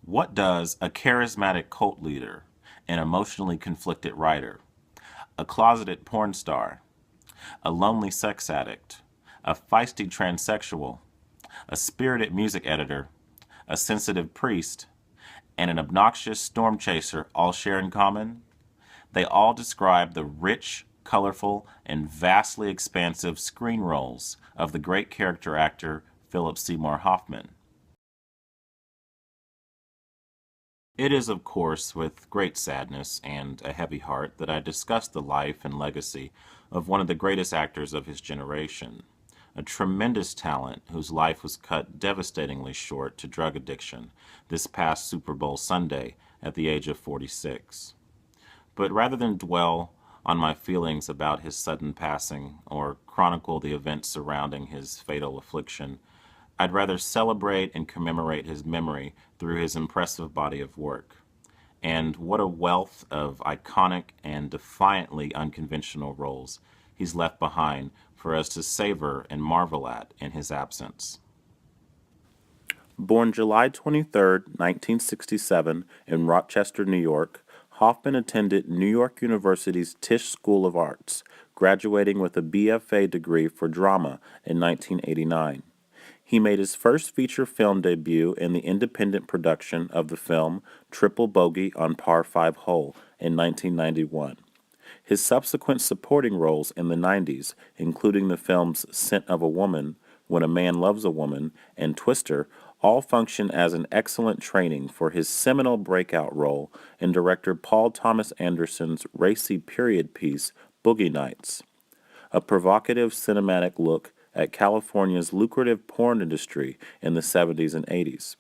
What does a charismatic cult leader, an emotionally conflicted writer, a closeted porn star, a lonely sex addict, a feisty transsexual, a spirited music editor, a sensitive priest, and an obnoxious storm chaser all share in common? They all describe the rich, colorful, and vastly expansive screen roles of the great character actor Philip Seymour Hoffman. It is, of course, with great sadness and a heavy heart that I discuss the life and legacy of one of the greatest actors of his generation, a tremendous talent whose life was cut devastatingly short to drug addiction this past Super Bowl Sunday at the age of 46. But rather than dwell on my feelings about his sudden passing or chronicle the events surrounding his fatal affliction, I'd rather celebrate and commemorate his memory through his impressive body of work. And what a wealth of iconic and defiantly unconventional roles he's left behind for us to savor and marvel at in his absence. Born July 23rd, 1967, in Rochester, New York, Hoffman attended New York University's Tisch School of Arts, graduating with a BFA degree for drama in 1989. He made his first feature film debut in the independent production of the film Triple Bogey on Par 5 Hole in 1991. His subsequent supporting roles in the 90s, including the films Scent of a Woman, When a Man Loves a Woman, and Twister, all function as an excellent training for his seminal breakout role in director Paul Thomas Anderson's racy period piece Boogie Nights, a provocative cinematic look at California's lucrative porn industry in the 70s and 80s.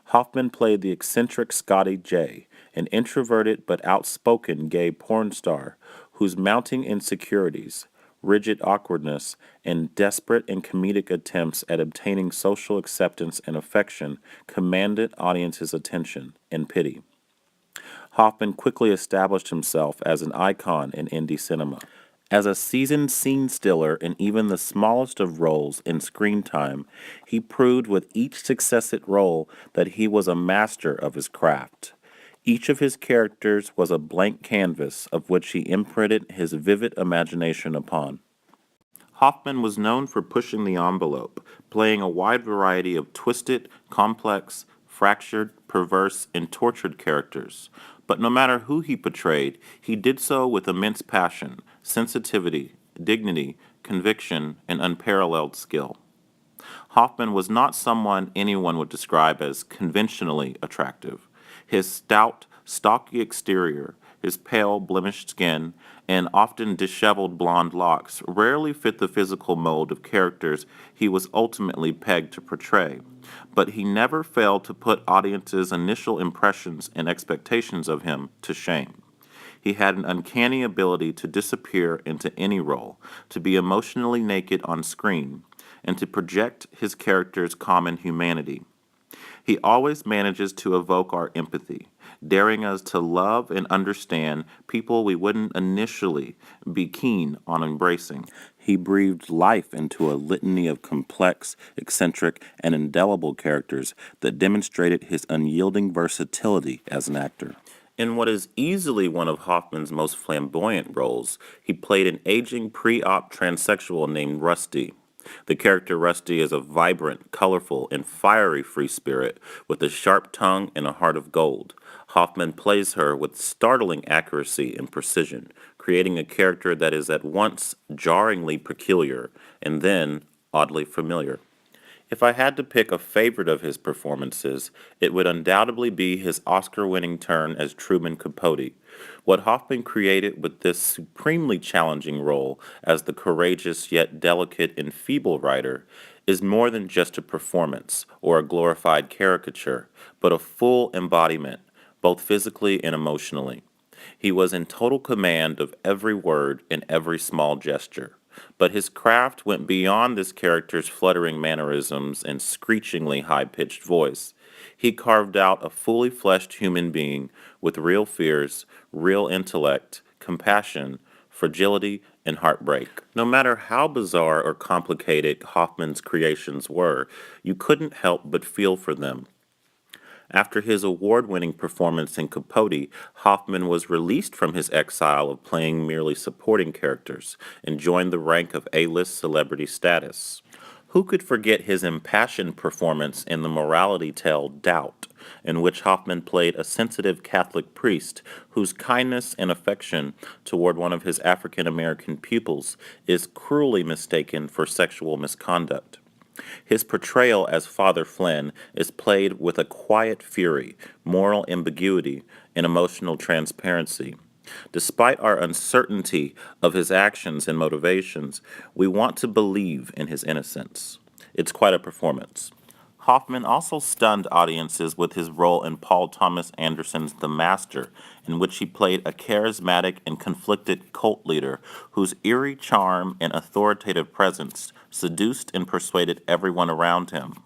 Hoffman played the eccentric Scotty J, an introverted but outspoken gay porn star whose mounting insecurities, rigid awkwardness, and desperate and comedic attempts at obtaining social acceptance and affection commanded audiences' attention and pity. Hoffman quickly established himself as an icon in indie cinema. As a seasoned scene stiller in even the smallest of roles in screen time, he proved with each successive role that he was a master of his craft. Each of his characters was a blank canvas of which he imprinted his vivid imagination upon. Hoffman was known for pushing the envelope, playing a wide variety of twisted, complex, fractured, perverse, and tortured characters. But no matter who he portrayed, he did so with immense passion, sensitivity, dignity, conviction, and unparalleled skill. Hoffman was not someone anyone would describe as conventionally attractive. His stout, stocky exterior, his pale, blemished skin, and often disheveled blonde locks rarely fit the physical mold of characters he was ultimately pegged to portray, but he never failed to put audiences' initial impressions and expectations of him to shame. He had an uncanny ability to disappear into any role, to be emotionally naked on screen, and to project his character's common humanity. He always manages to evoke our empathy, daring us to love and understand people we wouldn't initially be keen on embracing. He breathed life into a litany of complex, eccentric, and indelible characters that demonstrated his unyielding versatility as an actor. In what is easily one of Hoffman's most flamboyant roles, he played an aging pre-op transsexual named Rusty. The character Rusty is a vibrant, colorful, and fiery free spirit with a sharp tongue and a heart of gold. Hoffman plays her with startling accuracy and precision, creating a character that is at once jarringly peculiar and then oddly familiar. If I had to pick a favorite of his performances, it would undoubtedly be his Oscar-winning turn as Truman Capote. What Hoffman created with this supremely challenging role as the courageous yet delicate and feeble writer is more than just a performance or a glorified caricature, but a full embodiment, both physically and emotionally. He was in total command of every word and every small gesture. But his craft went beyond this character's fluttering mannerisms and screechingly high-pitched voice. He carved out a fully fleshed human being with real fears, real intellect, compassion, fragility, and heartbreak. No matter how bizarre or complicated Hoffman's creations were, you couldn't help but feel for them. After his award-winning performance in Capote, Hoffman was released from his exile of playing merely supporting characters and joined the rank of A-list celebrity status. Who could forget his impassioned performance in the morality tale Doubt, in which Hoffman played a sensitive Catholic priest whose kindness and affection toward one of his African American pupils is cruelly mistaken for sexual misconduct? His portrayal as Father Flynn is played with a quiet fury, moral ambiguity, and emotional transparency. Despite our uncertainty of his actions and motivations, we want to believe in his innocence. It's quite a performance. Hoffman also stunned audiences with his role in Paul Thomas Anderson's The Master, in which he played a charismatic and conflicted cult leader whose eerie charm and authoritative presence seduced and persuaded everyone around him.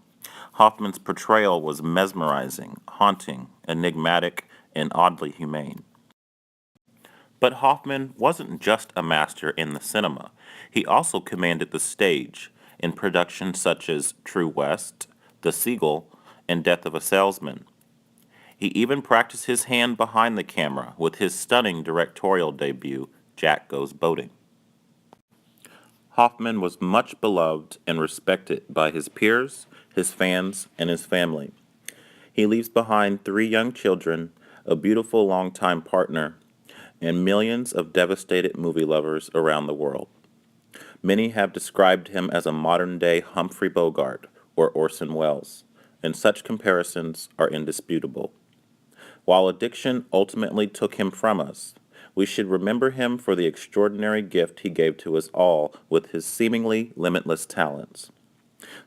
Hoffman's portrayal was mesmerizing, haunting, enigmatic, and oddly humane. But Hoffman wasn't just a master in the cinema. He also commanded the stage in productions such as True West, The Seagull, and Death of a Salesman. He even practiced his hand behind the camera with his stunning directorial debut, Jack Goes Boating. Hoffman was much beloved and respected by his peers, his fans, and his family. He leaves behind 3 young children, a beautiful longtime partner, and millions of devastated movie lovers around the world. Many have described him as a modern-day Humphrey Bogart or Orson Welles, and such comparisons are indisputable. While addiction ultimately took him from us, we should remember him for the extraordinary gift he gave to us all with his seemingly limitless talents.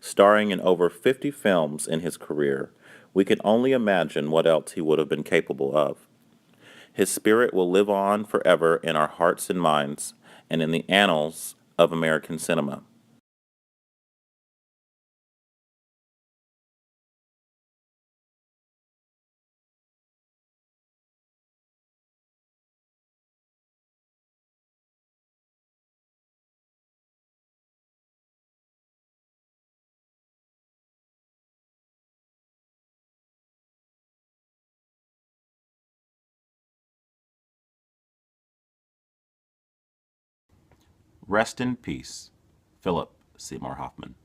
Starring in over 50 films in his career, we can only imagine what else he would have been capable of. His spirit will live on forever in our hearts and minds and in the annals of American cinema. Rest in peace, Philip Seymour Hoffman.